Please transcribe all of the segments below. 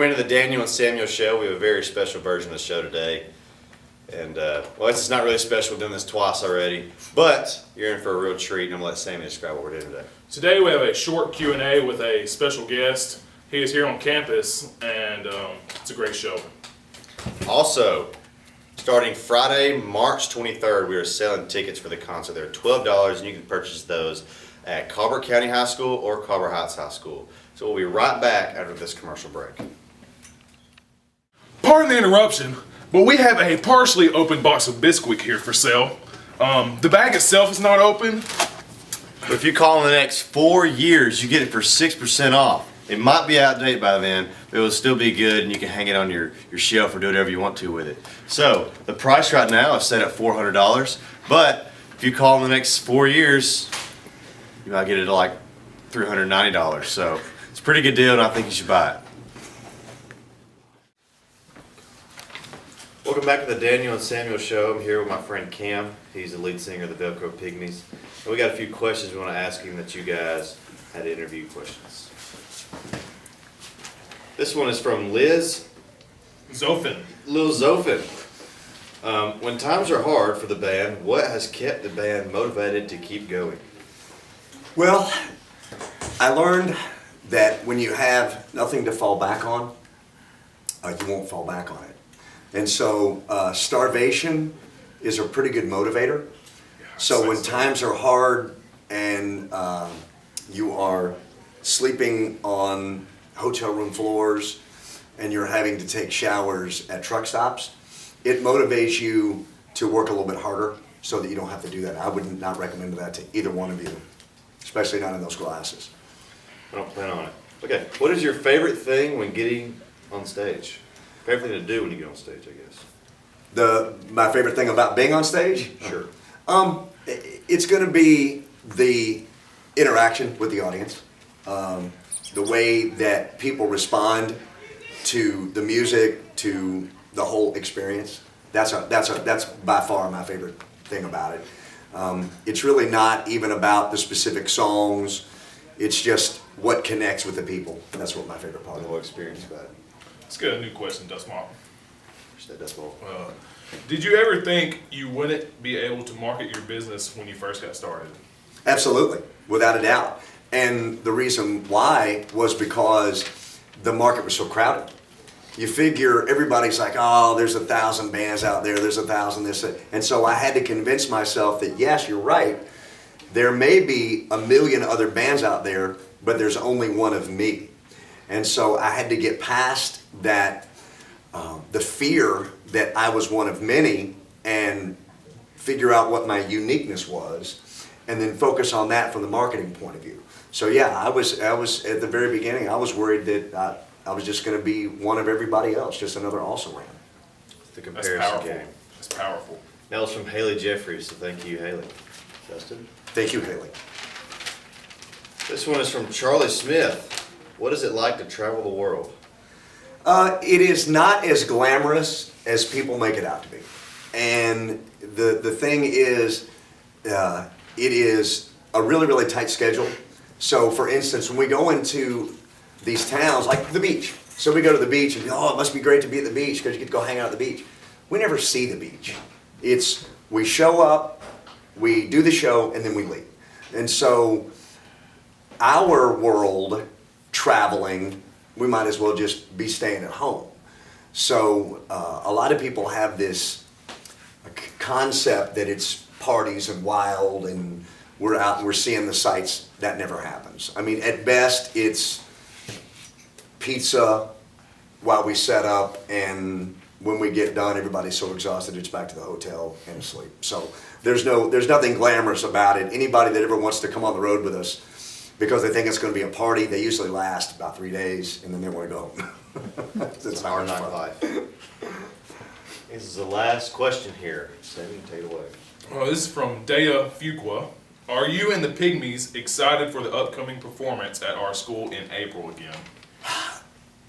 into the Daniel and Samuel show. We have a very special version of the show today. And, well, it's not really special. We've done this twice already. But you're in for a real treat, and I'm going to let Sammy describe what we're doing today. Today we have a short Q&A with a special guest. He is here on campus, and it's a great show. Also, starting Friday, March 23rd, we are selling tickets for the concert. They're $12, and you can purchase those at Colbert County High School or Colbert Heights High School. So we'll be right back after this commercial break. Pardon the interruption, but we have a partially open box of Bisquick here for sale. The bag itself is not open. But if you call in the next 4 years, you get it for 6% off. It might be outdated by then, but it will still be good, and you can hang it on your shelf or do whatever you want to with it. So the price right now is set at $400, but if you call in the next 4 years, you might get it at like $390. So it's a pretty good deal, and I think you should buy it. Welcome back to the Daniel and Samuel show. I'm here with my friend Cam. He's the lead singer of the Velcro Pygmies. And we got a few questions we want to ask him that you guys had interview questions. This one is from Liz Zofin. Lil Zofin. When times are hard for the band, what has kept the band motivated to keep going? Well, I learned that when you have nothing to fall back on, you won't fall back on it. And so starvation is a pretty good motivator. So when times are hard and you are sleeping on hotel room floors and you're having to take showers at truck stops, it motivates you to work a little bit harder so that you don't have to do that. I would not recommend that to either one of you, especially not in those glasses. I don't plan on it. Okay, what is your favorite thing when getting on stage? Favorite thing to do when you get on stage, I guess. My favorite thing about being on stage? Sure. It's going to be the interaction with the audience, the way that people respond to the music, to the whole experience. That's by far my favorite thing about it. It's really not even about the specific songs. It's just what connects with the people. That's what my favorite part The of whole it. experience about it. Let's get a new question, Dustmop. That's all. Did you ever think you wouldn't be able to market your business when you first got started? Absolutely, without a doubt. And the reason why was because the market was so crowded. You figure everybody's like, oh, there's 1,000 bands out there, there's 1,000 this, that. And so I had to convince myself that yes, you're right. There may be 1 million other bands out there, but there's only one of me. And so I had to get past that, the fear that I was one of many, and figure out what my uniqueness was, and then focus on that from the marketing point of view. So yeah, I was at the very beginning, I was worried that I was just going to be one of everybody else, just another also-ran. The That's comparison powerful. game. That's powerful. Now it's from Haley Jeffries, so thank you, Haley. Justin? Thank you, Haley. This one is from Charlie Smith. What is it like to travel the world? It is not as glamorous as people make it out to be. And the thing is, it is a really, really tight schedule. So for instance, when we go into these towns, like the beach. So we go to the beach and, oh, it must be great to be at the beach because you get to go hang out at the beach. We never see the beach. It's, we show up, we do the show, and then we leave. And so our world traveling, we might as well just be staying at home. So a lot of people have this concept that it's parties and wild and we're out and we're seeing the sights. That never happens. I mean, at best, it's pizza while we set up, and when we get done, everybody's so exhausted it's back to the hotel and asleep. So there's nothing glamorous about it. Anybody that ever wants to come on the road with us because they think it's going to be a party, they usually last about 3 days, and then they want to go home. It's our nightlife. This is the last question here. Sammy, take it away. This is from Dea Fuqua. Are you and the Pygmies excited for the upcoming performance at our school in April again?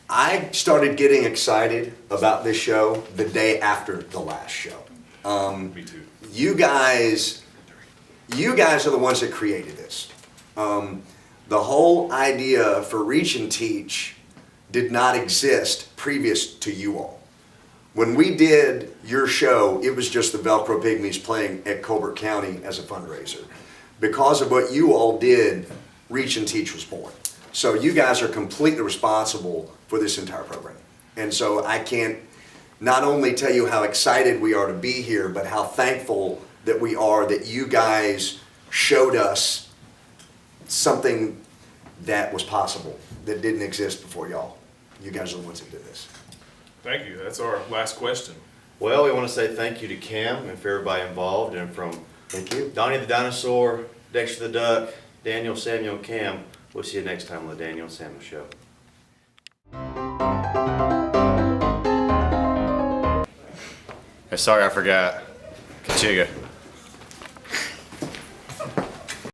I started getting excited about this show the day after the last show. Me too. You guys are the ones that created this. The whole idea for Reach and Teach did not exist previous to you all. When we did your show, it was just the Velcro Pygmies playing at Colbert County as a fundraiser. Because of what you all did, Reach and Teach was born. So you guys are completely responsible for this entire program. And so I can't not only tell you how excited we are to be here, but how thankful that we are that you guys showed us something that was possible, that didn't exist before y'all. You guys are the ones that did this. Thank you. That's our last question. Well, we want to say thank you to Cam and for everybody involved, and from Thank you. Donnie the Dinosaur, Dexter the Duck, Daniel, Samuel, Cam. We'll see you next time on the Daniel and Samuel Show. Hey, sorry, I forgot. Kachiga.